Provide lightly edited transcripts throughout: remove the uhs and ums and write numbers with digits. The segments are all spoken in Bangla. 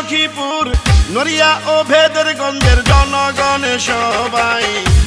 সখীপুর নড়িয়া ও ভেদেরগঞ্জের জনগণ সবাই।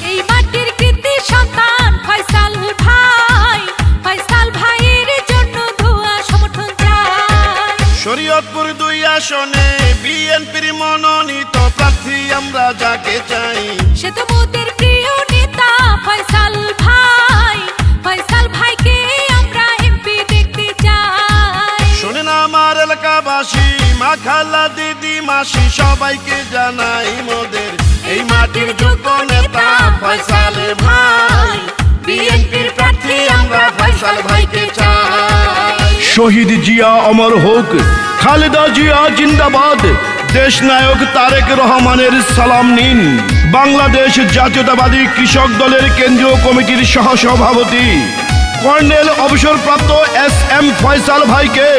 এই মাটির কৃতি সন্তান ফয়সাল ভাই, ফয়সাল ভাইয়ের জন্য দোয়া সমর্থন চাই। শরীয়তপুর 2 আসনে বিএনপির মনোনীত প্রার্থী আমরা যাকে চাই, সে তো মোদের প্রিয় নেতা ফয়সাল ভাই, ফয়সাল ভাইকে আমরা এমপি দেখতে চাই। শোনেন আমার এলাকাবাসী, মা খালা দিদি মাসি সবাইকে জানাই মোদের এই মাটির যোগ্য নেতা ফয়সাল ভাই, বিএনপির প্রার্থী আমরা ফয়সাল ভাইকে চাই। শহীদ জিয়া অমর হোক, খালেদা জিয়া জিন্দাবাদ, দেশ নায়ক তারেক রহমানের সালাম নিন। বাংলাদেশ জাতীয়তাবাদী কৃষক দলের কেন্দ্রীয় কমিটির সহসভাপতি কর্নেল অবসরপ্রাপ্ত SM ফয়সাল ভাইকে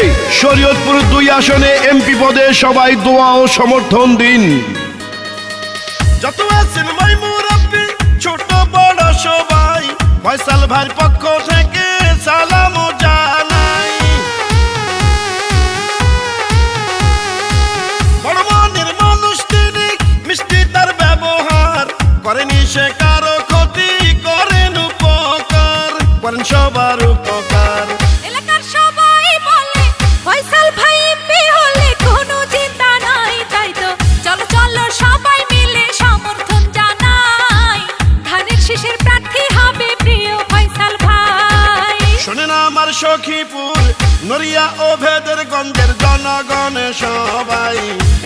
শরীয়তপুর 2 আসনে এমপি পদে সবাই দোয়া ও সমর্থন দিন। যত আছেন ভাই মুরব্বি ছোট বড় সবাই, ফয়সাল ভাইয়ের পক্ষ থেকে সালাম জানাই। বড় মনের মানুষ তিনি, মিষ্টি তার ব্যবহার, করেনি সে কারো ক্ষতি, করেন উপকার, করেন সবার উপকার। এলাকার সবাই বলে ফয়সাল ভাই এমপি হলে কোনো চিন্তা নাই, তাই তো চলো চলো সবাই মিলে সমর্থন জানাই। ধানের শীষের প্রার্থী হবে প্রিয় ফয়সাল ভাই। শোনেন আমার সখীপুর নড়িয়া ও ভেদেরগঞ্জের জনগণ সবাই,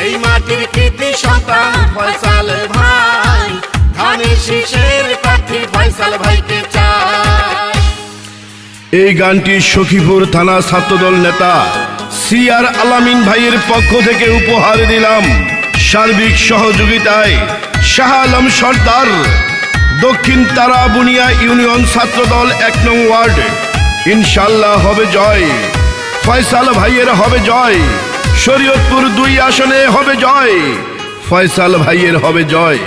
এই মাটির কৃতি সন্তান ফয়সাল ভাই, ধানের শীষের প্রার্থী ফয়সাল ভাইকে চাই। এই গানটি সখীপুর থানা ছাত্রদল নেতা CR আলামিন ভাইয়ের পক্ষ থেকে উপহার দিলাম। সার্বিক সহযোগিতায় শাহ আলম সর্দার, দক্ষিণ তারাবুনিয়া ইউনিয়ন ছাত্রদল 1 নং ওয়ার্ড। ইনশাল্লাহ হবে জয়, ফয়সাল ভাইয়ের হবে জয়, শরীয়তপুর 2 আসনে হবে জয়, ফয়সাল ভাইয়ের হবে জয়।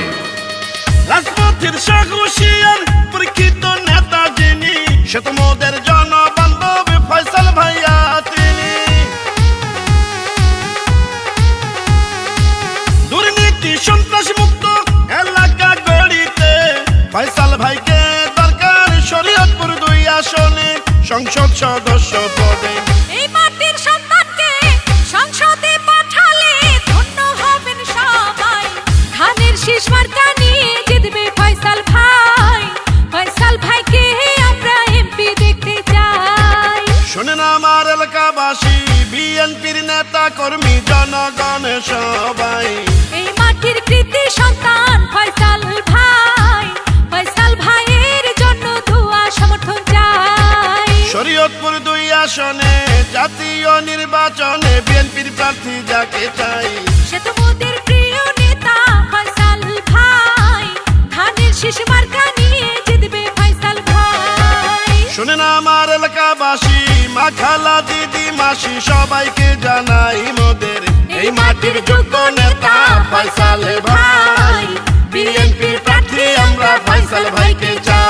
রাজপথের সাহসিয়ার পরীক্ষিত নেতা যিনি, সে তো মোদের জনবান্ধব ফয়সাল ভাইয়া তিনি। দুর্নীতি সন্ত্রাস মুক্ত এলাকা গড়িতে ফয়সাল ভাইকে দরকার শরীয়তপুর 2 আসনে সংসদ সদস্য পদে। এই মাটির সন্তানকে সংসদে পাঠালে ধন্য হবেন সবাই। ধানের শীষ মার্কা নিয়ে জিতবে ফয়সাল ভাই, ফয়সাল ভাইকে আমরা এমপি দেখতে চাই। শোনেন আমার এলাকাবাসী, বিএনপির নেতা কর্মী জনগণ সবাই, এই মাটির কৃতি সন্তান ফয়সাল ভাই, ফয়সাল ভাইয়ের জন্য দোয়া সমর্থন চাই। শরীয়তপুর 2 আসনে জাতীয় নির্বাচনে বিএনপির প্রার্থী যাকে চাই, সে তো মোদের প্রিয় নেতা ফয়সাল ভাই, ধানের শীষ মার্কা নিয়ে জিতবে ফয়সাল ভাই। শোনেন আমার এলাকাবাসী, মা খালা দিদি মাসি সবাইকে জানাই মোদের এই মাটির যোগ্য নেতা ফয়সাল ভাই, বিএনপির প্রার্থী আমরা ফয়সাল ভাইকে চাই।